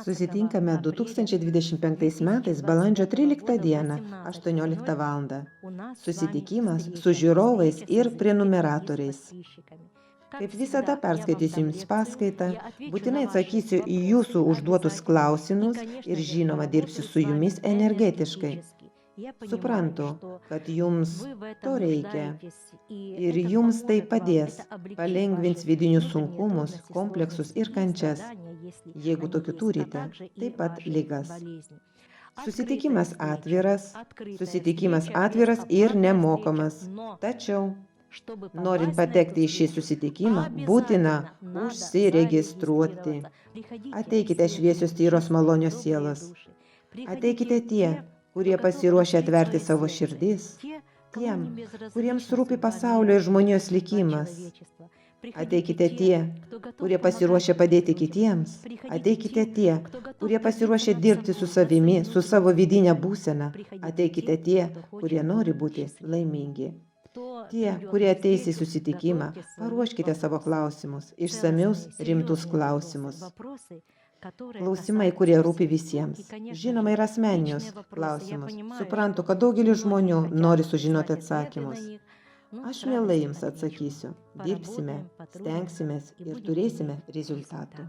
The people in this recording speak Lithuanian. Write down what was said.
Susitinkame 2025 metais balandžio 13 dieną, 18 val. Susitikimas su žiūrovais ir prenumeratoriais. Kaip visada perskaitysiu Jums paskaitą, būtinai atsakysiu į Jūsų užduotus klausimus ir žinoma dirbsiu su Jumis energetiškai. Suprantu, kad Jums to reikia ir Jums tai padės, palengvins vidinius sunkumus, kompleksus ir kančias, jeigu tokių turite, taip pat ligas. Susitikimas atviras ir nemokamas. Tačiau, norint patekti į šį susitikimą, būtina užsiregistruoti. Ateikite šviesios tyros malonios sielos. Ateikite tie, kurie pasiruošę atverti savo širdis, tiem, kuriems rūpi pasaulio ir žmonijos likimas. Ateikite tie, kurie pasiruošę padėti kitiems. Ateikite tie, kurie pasiruošę dirbti su savimi, su savo vidinė būsena. Ateikite tie, kurie nori būti laimingi. Tie, kurie ateis į susitikimą, paruoškite savo klausimus, išsamius, rimtus klausimus. Klausimai, kurie rūpi visiems. Žinoma, ir asmeninius klausimus. Suprantu, kad daugelis žmonių nori sužinoti atsakymus. Aš mielai Jums atsakysiu. Dirbsime, stengsimės ir turėsime rezultatų.